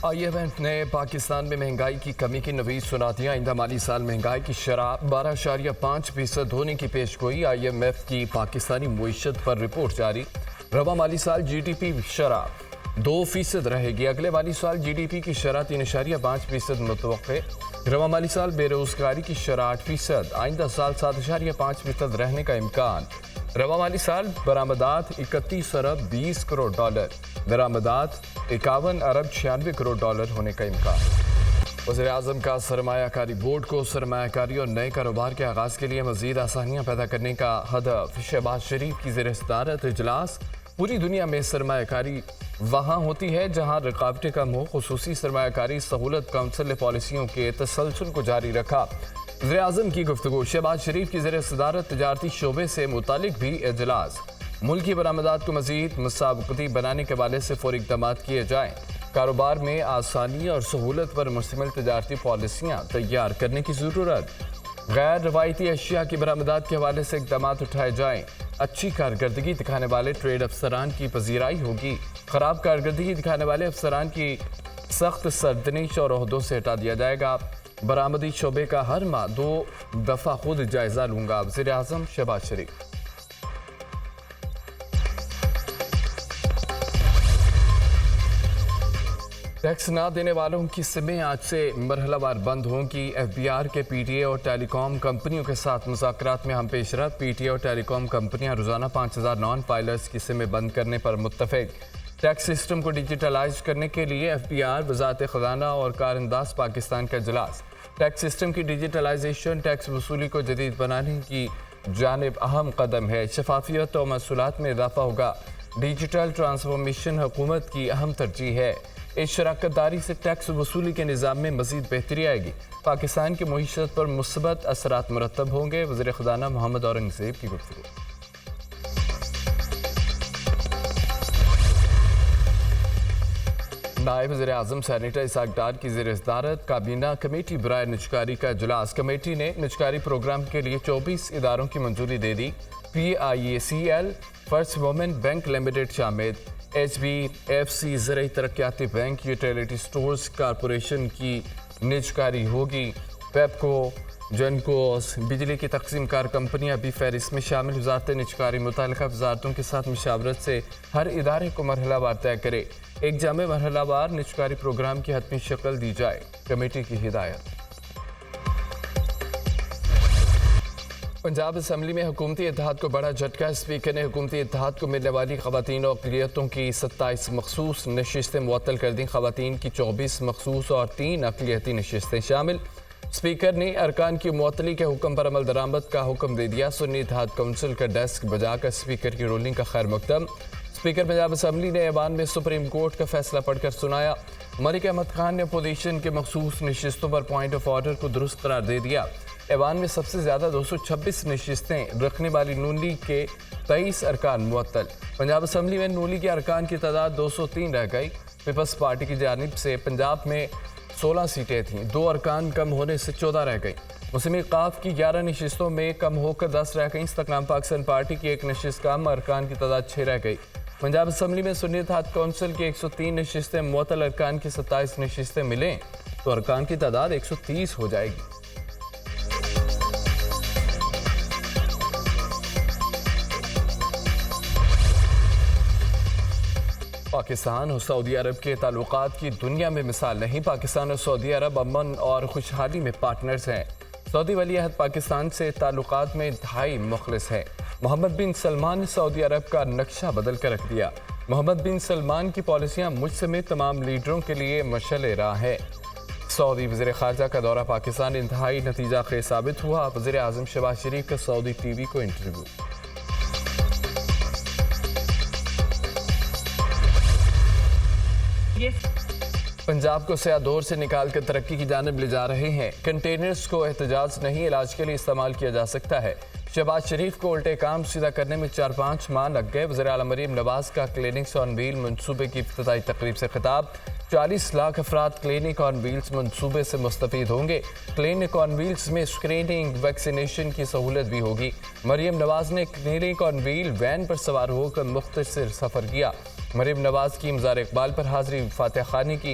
IMF نے پاکستان میں مہنگائی کی کمی کی نوید سنا دیا۔ آئندہ مالی سال مہنگائی کی شرح 12.5% ہونے کی پیش گوئی۔ IMF کی پاکستانی معیشت پر رپورٹ جاری۔ رواں مالی سال GDP شرح 2% رہے گی۔ اگلے مالی سال GDP کی شرح 3.5% متوقع۔ رواں مالی سال بے روزگاری کی شرح 8%، آئندہ سال 7.5% رہنے کا امکان۔ رواں مالی سال برآمدات 31 ارب 20 کروڑ ڈالر، درآمدات 51 ارب 96 کروڑ ڈالر ہونے کا امکان۔ وزیر اعظم کا سرمایہ کاری بورڈ کو سرمایہ کاری اور نئے کاروبار کے آغاز کے لیے مزید آسانیاں پیدا کرنے کا ہدف۔ شہباز شریف کی زیر صدارت اجلاس۔ پوری دنیا میں سرمایہ کاری وہاں ہوتی ہے جہاں رکاوٹیں کم ہو۔ خصوصی سرمایہ کاری سہولت کونسل نے پالیسیوں کے تسلسل کو جاری رکھا۔ وزیر اعظم کی گفتگو۔ شہباز شریف کی زیر صدارت تجارتی شعبے سے متعلق بھی اجلاس۔ ملکی برآمدات کو مزید مسابقتی بنانے کے حوالے سے فوری اقدامات کیے جائیں۔ کاروبار میں آسانی اور سہولت پر مشتمل تجارتی پالیسیاں تیار کرنے کی ضرورت۔ غیر روایتی اشیاء کی برآمدات کے حوالے سے اقدامات اٹھائے جائیں۔ اچھی کارکردگی دکھانے والے ٹریڈ افسران کی پذیرائی ہوگی۔ خراب کارکردگی دکھانے والے افسران کی سخت سرزنش اور عہدوں سے ہٹا دیا جائے گا۔ برآمدی شعبے کا ہر ماہ 2 دفعہ خود جائزہ لوں گا، وزیر اعظم شہباز شریف۔ ٹیکس نہ دینے والوں کی سمیں آج سے مرحلہ وار بند ہوں گی۔ FBR کے PTA اور ٹیلی کام کمپنیوں کے ساتھ مذاکرات میں ہم پیش رفت۔ PTA اور ٹیلی کام کمپنیاں روزانہ 5000 نان فائلرز کی سمیں بند کرنے پر متفق۔ ٹیکس سسٹم کو ڈیجیٹلائز کرنے کے لیے FBR، وزارت خزانہ اور کارانداز پاکستان کا اجلاس۔ ٹیکس سسٹم کی ڈیجیٹلائزیشن ٹیکس وصولی کو جدید بنانے کی جانب اہم قدم ہے۔ شفافیت اور محصولات میں اضافہ ہوگا۔ ڈیجیٹل ٹرانسفارمیشن حکومت کی اہم ترجیح ہے۔ اس شراکت داری سے ٹیکس وصولی کے نظام میں مزید بہتری آئے گی۔ پاکستان کی معیشت پر مثبت اثرات مرتب ہوں گے، وزیر خزانہ محمد اورنگزیب کی گفتگو۔ نائب وزیر اعظم سینیٹر اسحاق ڈار کی زیر صدارت کابینہ کمیٹی برائے نجکاری کا اجلاس۔ کمیٹی نے نجکاری پروگرام کے لیے 24 اداروں کی منظوری دے دی۔ PIACL، first women bank limited شامل، HBFC زرعی ترقیاتی بینک، یوٹیلیٹی سٹورز کارپوریشن کی نجکاری ہوگی۔ پیپکو، جنکوز، بجلی کی تقسیم کار کمپنیاں بھی فہرست میں شامل۔ وزارت نجکاری متعلقہ وزارتوں کے ساتھ مشاورت سے ہر ادارے کو مرحلہ وار طے کرے۔ ایک جامع مرحلہ وار نجکاری پروگرام کی حتمی شکل دی جائے، کمیٹی کی ہدایت۔ پنجاب اسمبلی میں حکومتی اتحاد کو بڑا جھٹکا۔ اسپیکر نے حکومتی اتحاد کو ملنے والی خواتین اور اقلیتوں کی 27 مخصوص نشستیں معطل کر دیں۔ خواتین کی 24 مخصوص اور 3 اقلیتی نشستیں شامل۔ اسپیکر نے ارکان کی معطلی کے حکم پر عمل درآمد کا حکم دے دیا۔ سنی اتحاد کونسل کا ڈیسک بجا کر اسپیکر کی رولنگ کا خیر مقدم۔ اسپیکر پنجاب اسمبلی نے ایوان میں سپریم کورٹ کا فیصلہ پڑھ کر سنایا۔ ملک احمد خان نے اپوزیشن کے مخصوص نشستوں پر پوائنٹ آف آرڈر کو درست قرار دے دیا۔ ایوان میں سب سے زیادہ 226 نشستیں رکھنے والی نون لیگ کے 23 ارکان معطل۔ پنجاب اسمبلی میں نون لیگ کے ارکان کی تعداد 203 رہ گئی۔ پیپلز پارٹی کی جانب سے پنجاب میں 16 سیٹیں تھیں، 2 ارکان کم ہونے سے 14 رہ گئیں۔ مسلم قاف کی 11 نشستوں میں کم ہو کر 10 رہ گئیں۔ استقلال پاکستان پارٹی کی 1 نشست کم، ارکان کی تعداد 6 رہ گئی۔ پنجاب اسمبلی میں سنی اتحاد کونسل کی 103 نشستیں معطل، ارکان کی 27 نشستیں ملیں تو ارکان کی تعداد 130 ہو جائے گی۔ پاکستان اور سعودی عرب کے تعلقات کی دنیا میں مثال نہیں۔ پاکستان اور سعودی عرب امن اور خوشحالی میں پارٹنرز ہیں۔ سعودی ولی عہد پاکستان سے تعلقات میں انتہائی مخلص ہے۔ محمد بن سلمان نے سعودی عرب کا نقشہ بدل کر رکھ دیا۔ محمد بن سلمان کی پالیسیاں مجھ سمیت تمام لیڈروں کے لیے مشعل راہ ہے۔ سعودی وزیر خارجہ کا دورہ پاکستان انتہائی نتیجہ خیز ثابت ہوا۔ وزیر اعظم شہباز شریف کا سعودی ٹی وی کو انٹرویو۔ پنجاب کو سیاہ دور سے نکال کر ترقی کی جانب لے جا رہے ہیں۔ کنٹینرز کو احتجاج نہیں، علاج کے لیے استعمال کیا جا سکتا ہے۔ شہباز شریف کو الٹے کام سیدھا کرنے میں 4-5 ماہ لگ گئے۔ وزیر اعلیٰ مریم نواز کا کلینکس آن ویل منصوبے کی افتتاحی تقریب سے خطاب۔ 40 لاکھ افراد کلینک آن ویلز منصوبے سے مستفید ہوں گے۔ کلینک آن ویلز میں اسکریننگ، ویکسینیشن کی سہولت بھی ہوگی۔ مریم نواز نے کلینک آن ویل وین پر سوار ہو کر مختصر سفر کیا۔ مریم نواز کی مزار اقبال پر حاضری، فاتح خانی کی۔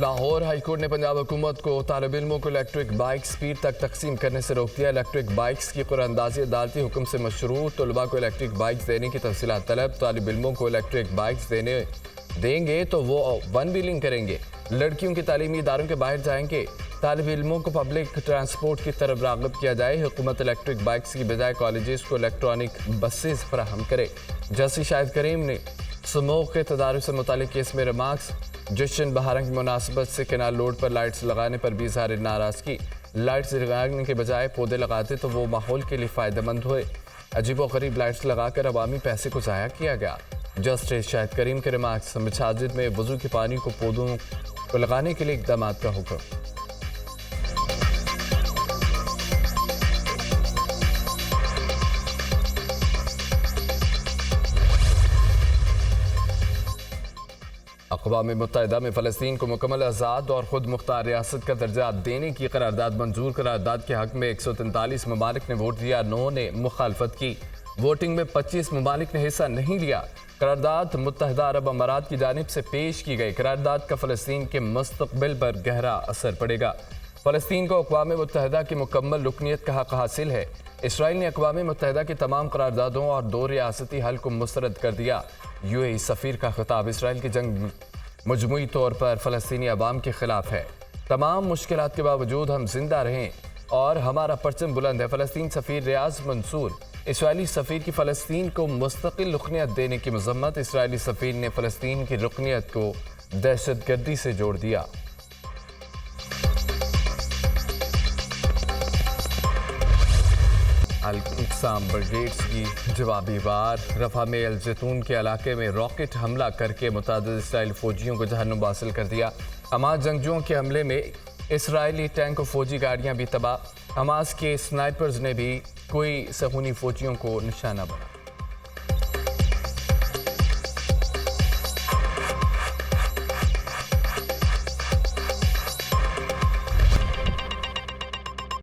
لاہور ہائی کورٹ نے پنجاب حکومت کو طالب علموں کو الیکٹرک بائکس پیر تک تقسیم کرنے سے روک دیا۔ الیکٹرک بائکس کی قرعہ اندازی عدالتی حکم سے مشروع، طلباء کو الیکٹرک بائکس دینے کی تفصیلات طلب۔ طالب علموں کو الیکٹرک بائکس دیں گے تو وہ ون ویلنگ کریں گے، لڑکیوں کے تعلیمی اداروں کے باہر جائیں گے۔ طالب علموں کو پبلک ٹرانسپورٹ کی طرف راغب کیا جائے۔ حکومت الیکٹرک بائکس کی بجائے کالجز کو الیکٹرانک بسز فراہم کرے۔ جسٹس شاہد کریم نے سموگ کے تدارک سے متعلق کیس میں ریمارکس۔ جشن بہارن کی مناسبت سے کینال روڈ پر لائٹس لگانے پر بھی اظہار ناراضگی۔ لائٹس لگانے کے بجائے پودے لگاتے تو وہ ماحول کے لیے فائدہ مند ہوئے۔ عجیب و غریب لائٹس لگا کر عوامی پیسے کو ضائع کیا گیا۔ جسٹس شاہد کریم کے ریمارکس۔ مساجد میں وضو کے پانی کو پودوں کو لگانے کے لیے اقدامات کا حکم۔ اقوام متحدہ میں فلسطین کو مکمل آزاد اور خود مختار ریاست کا درجہ دینے کی قرارداد منظور۔ قرارداد کے حق میں 143 ممالک نے ووٹ دیا، 9 نے مخالفت کی۔ ووٹنگ میں 25 ممالک نے حصہ نہیں لیا۔ قرارداد متحدہ عرب امارات کی جانب سے پیش کی گئی۔ قرارداد کا فلسطین کے مستقبل پر گہرا اثر پڑے گا۔ فلسطین کو اقوام متحدہ کی مکمل رکنیت کا حق حاصل ہے۔ اسرائیل نے اقوام متحدہ کی تمام قراردادوں اور 2 ریاستی حل کو مسترد کر دیا۔ UAE سفیر کا خطاب۔ اسرائیل کی جنگ مجموعی طور پر فلسطینی عوام کے خلاف ہے۔ تمام مشکلات کے باوجود ہم زندہ رہیں اور ہمارا پرچم بلند ہے۔ فلسطین سفیر ریاض منصور۔ اسرائیلی سفیر کی فلسطین کو مستقل رکنیت دینے کی مذمت۔ اسرائیلی سفیر نے فلسطین کی رکنیت کو دہشت گردی سے جوڑ دیا۔ القسام بریگیڈز کی جوابی وار۔ رفح میں الزیتون کے علاقے میں راکٹ حملہ کر کے متعدد اسرائیلی فوجیوں کو جہنم حاصل کر دیا۔ حماس جنگجوؤں کے حملے میں اسرائیلی ٹینک اور فوجی گاڑیاں بھی تباہ۔ حماس کے سنائپرز نے بھی کوئی صہیونی فوجیوں کو نشانہ بنایا۔